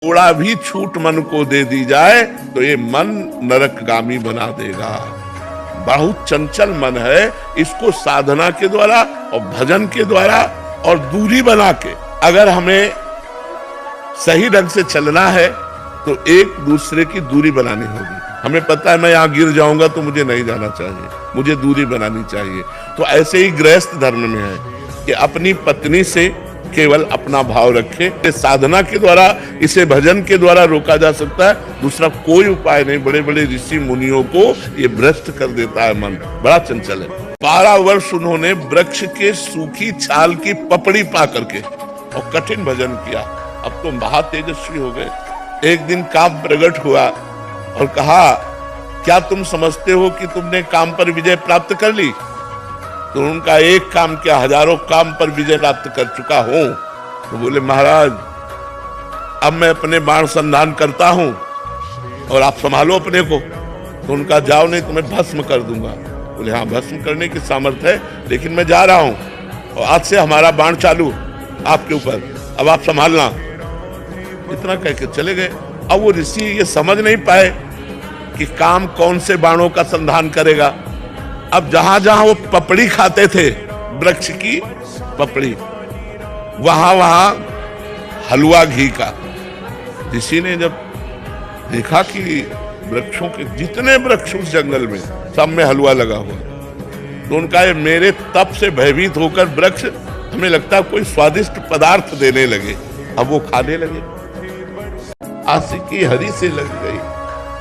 थोड़ा भी छूट मन को दे दी जाए तो ये मन नरकगामी बना देगा। बहुत चंचल मन है, इसको साधना के द्वारा और भजन के द्वारा और दूरी बना के अगर हमें सही ढंग से चलना है तो एक दूसरे की दूरी बनानी होगी। हमें पता है मैं यहाँ गिर जाऊंगा तो मुझे नहीं जाना चाहिए, मुझे दूरी बनानी चाहिए। तो ऐसे ही गृहस्थ धर्म में है कि अपनी पत्नी से केवल अपना भाव रखे। साधना के द्वारा, इसे भजन के द्वारा रोका जा सकता है, दूसरा कोई उपाय नहीं। बड़े बड़े ऋषि मुनियों को ये भ्रष्ट कर देता है मन, बड़ा चंचल है। 12 वर्ष उन्होंने वृक्ष के सूखी छाल की पपड़ी पा करके और कठिन भजन किया। अब तो महा तेजस्वी हो गए। एक दिन काम प्रकट हुआ और कहा, क्या तुम समझते हो कि तुमने काम पर विजय प्राप्त कर ली? तो उनका एक काम क्या, हजारों काम पर विजय प्राप्त कर चुका हूं। तो बोले, महाराज अब मैं अपने बाण संधान करता हूं और आप संभालो अपने को। तो उनका, जाओ नहीं तो मैं भस्म कर दूंगा। बोले, हाँ भस्म करने की सामर्थ्य है, लेकिन मैं जा रहा हूं और आज से हमारा बाण चालू आपके ऊपर, अब आप संभालना। इतना कह के चले गए। अब वो ऋषि ये समझ नहीं पाए कि काम कौन से बाणों का संधान करेगा। अब जहां जहां वो पपड़ी खाते थे, वृक्ष की पपड़ी, वहां वहां हलवा घी का। ऋषि ने जब देखा कि वृक्षों के जितने वृक्ष उस जंगल में, सब में हलवा लगा हुआ, तो उनका, ये मेरे तप से भयभीत होकर वृक्ष हमें लगता है कोई स्वादिष्ट पदार्थ देने लगे। अब वो खाने लगे, आशिकी हरि से लग गई।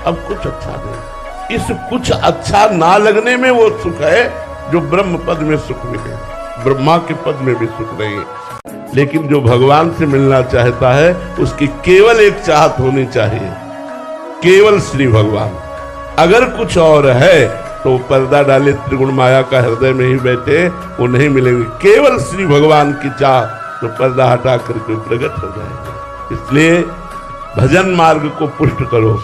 अब कुछ अच्छा नहीं। इस कुछ अच्छा ना लगने में वो सुख है जो ब्रह्म पद में सुख मिले। ब्रह्मा के पद में भी सुख नहीं है। लेकिन जो भगवान से मिलना चाहता है, उसकी केवल एक चाहत होनी चाहिए, केवल श्री भगवान। अगर कुछ और है तो पर्दा डाले त्रिगुण माया का हृदय में ही बैठे, वो नहीं मिलेंगे। केवल श्री भगवान की चाह तो पर्दा हटा करके प्रकट हो जाएगा। इसलिए भजन मार्ग को पुष्ट करो।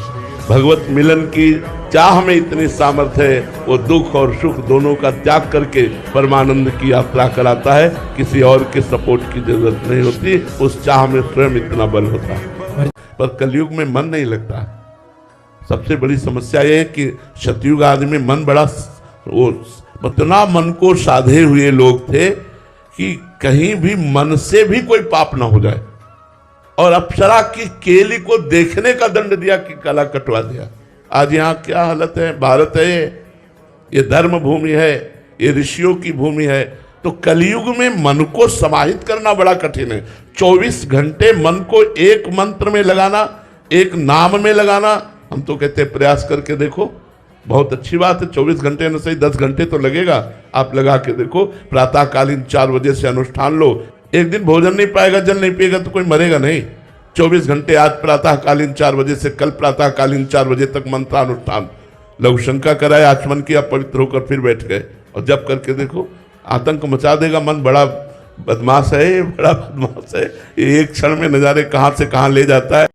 भगवत मिलन की चाह में इतनी सामर्थ्य है, वो दुख और सुख दोनों का त्याग करके परमानंद की यात्रा कराता है। किसी और के सपोर्ट की जरूरत नहीं होती, उस चाह में स्वयं इतना बल होता है। पर कलयुग में मन नहीं लगता। सबसे बड़ी समस्या ये है कि सतयुग आदि में मन बड़ा, वो इतना मन को साधे हुए लोग थे कि कहीं भी मन से भी कोई पाप ना हो जाए। और अप्सरा की केली को देखने का दंड दिया कि गला कटवा दिया। आज यहाँ क्या हालत है। भारत है ये धर्म भूमि है, ये ऋषियों की भूमि है। तो कलयुग में मन को समाहित करना बड़ा कठिन है। 24 घंटे मन को एक मंत्र में लगाना, एक नाम में लगाना। हम तो कहते हैं प्रयास करके देखो, बहुत अच्छी बात है। 24 घंटे न सही 10 घंटे तो लगेगा, आप लगा के देखो। प्रातःकालीन 4 बजे से अनुष्ठान लो। एक दिन भोजन नहीं पाएगा, जल नहीं पिएगा तो कोई मरेगा नहीं। 24 घंटे आज प्रातःकालीन 4 बजे से कल प्रातःकालीन 4 बजे तक मंत्रानुष्ठान। लघु शंका कराए, आचमन किया, पवित्र होकर फिर बैठ गए और जब करके देखो, आतंक मचा देगा। मन बड़ा बदमाश है, बड़ा बदमाश है। एक क्षण में नजारे कहां से कहां ले जाता है।